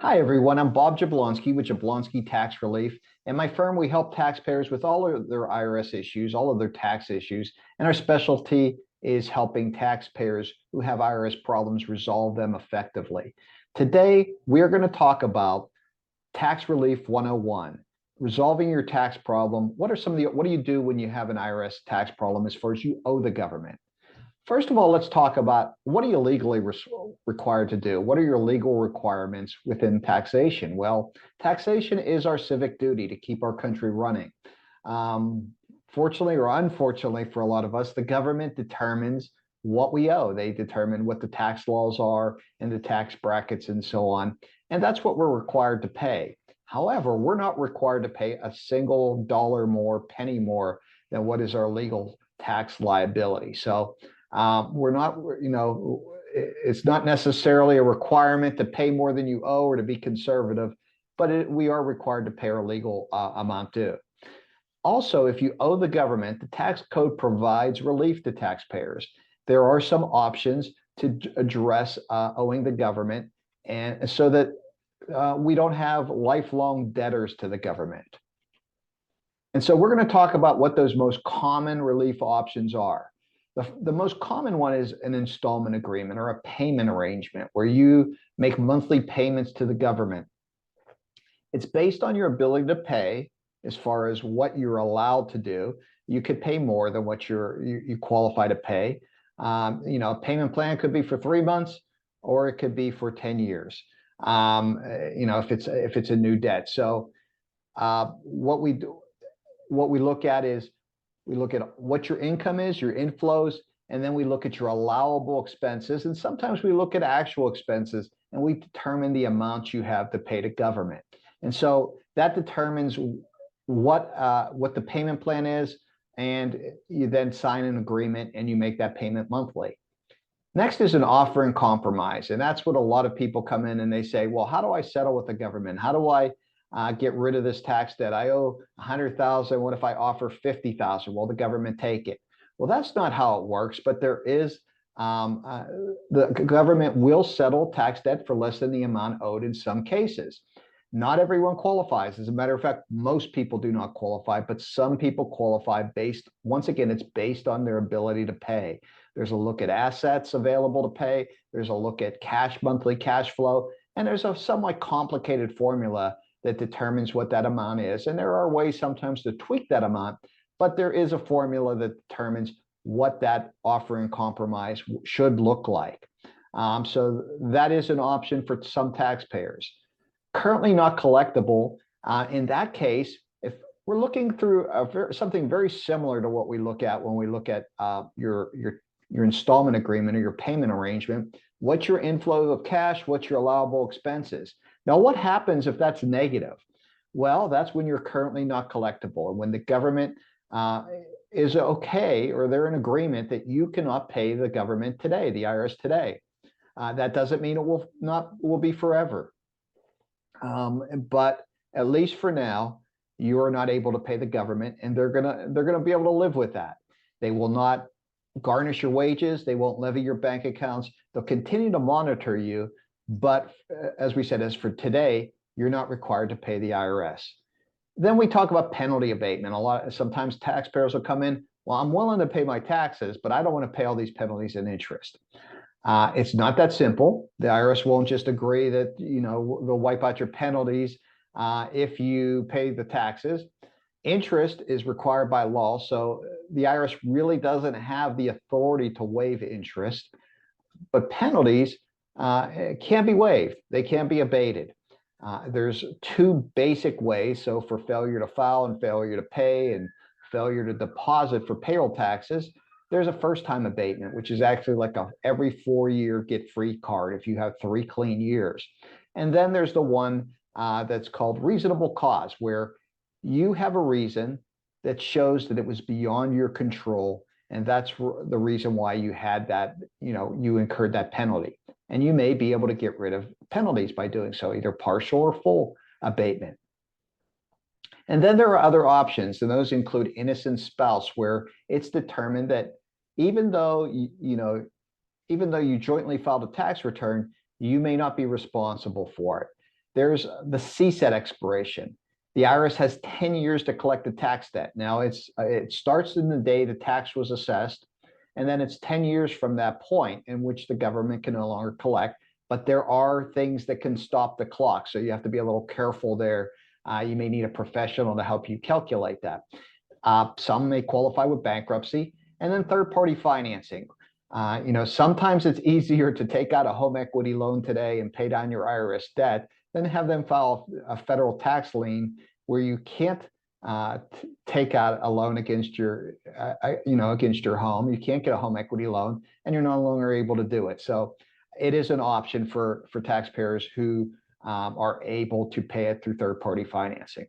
Hi, everyone. I'm Bob Jablonsky with Jablonsky Tax Relief. And my firm, we help taxpayers with all of their IRS issues, all of their tax issues. And our specialty is helping taxpayers who have IRS problems resolve them effectively. Today, we're going to talk about Tax Relief 101, resolving your tax problem. What do you do when you have an IRS tax problem as far as you owe the government? First of all, let's talk about what are you legally required to do? What are your legal requirements within taxation? Well, taxation is our civic duty to keep our country running. Fortunately or unfortunately for a lot of us, the government determines what we owe. They determine what the tax laws are and the tax brackets and so on. And that's what we're required to pay. However, we're not required to pay a single dollar more, penny more than what is our legal tax liability. So we're not, it's not necessarily a requirement to pay more than you owe or to be conservative, but we are required to pay our legal amount due. Also, if you owe the government, the tax code provides relief to taxpayers. There are some options to address owing the government, and so that we don't have lifelong debtors to the government. And so we're going to talk about what those most common relief options are. The most common one is an installment agreement or a payment arrangement where you make monthly payments to the government. It's based on your ability to pay as far as what you're allowed to do. You could pay more than what you qualify to pay. A payment plan could be for 3 months or it could be for 10 years. If it's a new debt. So what we look at is we look at what your income is, your inflows, and then we look at your allowable expenses. And sometimes we look at actual expenses and we determine the amount you have to pay to government. And so that determines what the payment plan is, and you then sign an agreement and you make that payment monthly. Next is an offer in compromise. And that's what a lot of people come in and they say, well, how do I settle with the government? How do I get rid of this tax debt? I owe 100,000. What if I offer 50,000? Will the government take it? Well, that's not how it works, but there is, the government will settle tax debt for less than the amount owed in some cases. Not everyone qualifies. As a matter of fact, most people do not qualify, but some people qualify once again, it's based on their ability to pay. There's a look at assets available to pay. There's a look at monthly cash flow, and there's a somewhat complicated formula that determines what that amount is. And there are ways sometimes to tweak that amount, but there is a formula that determines what that offer in compromise should look like. So that is an option for some taxpayers. Currently not collectible. In that case, if we're looking through something very similar to what we look at when we look at your installment agreement or your payment arrangement, what's your inflow of cash, what's your allowable expenses? Now, what happens if that's negative? Well, that's when you're currently not collectible, and when the government is okay, or they're in agreement that you cannot pay the government today, the IRS today. That doesn't mean it will be forever. But at least for now, you are not able to pay the government, and they're gonna be able to live with that. They will not garnish your wages. They won't levy your bank accounts. They'll continue to monitor you. But as we said, as for today, you're not required to pay the IRS. Then we talk about penalty abatement. Sometimes taxpayers will come in, well, I'm willing to pay my taxes, but I don't want to pay all these penalties and interest. It's not that simple. The IRS won't just agree that they'll wipe out your penalties if you pay the taxes. Interest is required by law, so the IRS really doesn't have the authority to waive interest, but penalties can be waived. They can be abated. There's two basic ways. So for failure to file and failure to pay and failure to deposit for payroll taxes, there's a first-time abatement, which is actually like every 4-year get-free card if you have 3 clean years. And then there's the one that's called reasonable cause, where you have a reason that shows that it was beyond your control, and that's the reason why you had that, you incurred that penalty. And you may be able to get rid of penalties by doing so, either partial or full abatement. And then there are other options, and those include innocent spouse, where it's determined that even though you jointly filed a tax return, you may not be responsible for it. there's the CSET expiration. The IRS has 10 years to collect the tax debt. Now, it starts in the day the tax was assessed, and then it's 10 years from that point in which the government can no longer collect. But there are things that can stop the clock, so you have to be a little careful there. You may need a professional to help you calculate that. Some may qualify with bankruptcy, and then third-party financing. Sometimes it's easier to take out a home equity loan today and pay down your IRS debt than have them file a federal tax lien where you can't take out a loan against your home. You can't get a home equity loan, and you're no longer able to do it. So it is an option for taxpayers who are able to pay it through third-party financing.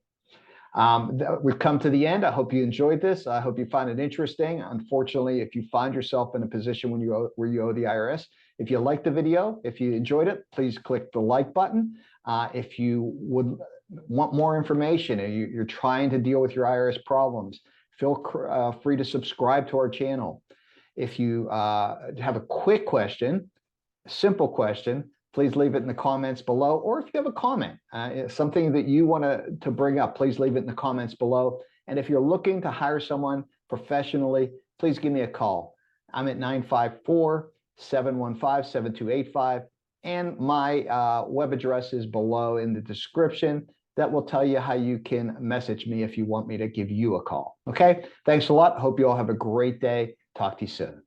We've come to the end. I hope you enjoyed this. I hope you find it interesting. Unfortunately, if you find yourself in a position where you owe the IRS, if you liked the video, if you enjoyed it, please click the like button. If you would want more information and you're trying to deal with your IRS problems, feel free to subscribe to our channel. If you have a quick question, a simple question, please leave it in the comments below. Or if you have a comment, something that you want to bring up, please leave it in the comments below. And if you're looking to hire someone professionally, please give me a call. I'm at 954-715-7285. And my web address is below in the description. That will tell you how you can message me if you want me to give you a call. Okay, thanks a lot. Hope you all have a great day. Talk to you soon.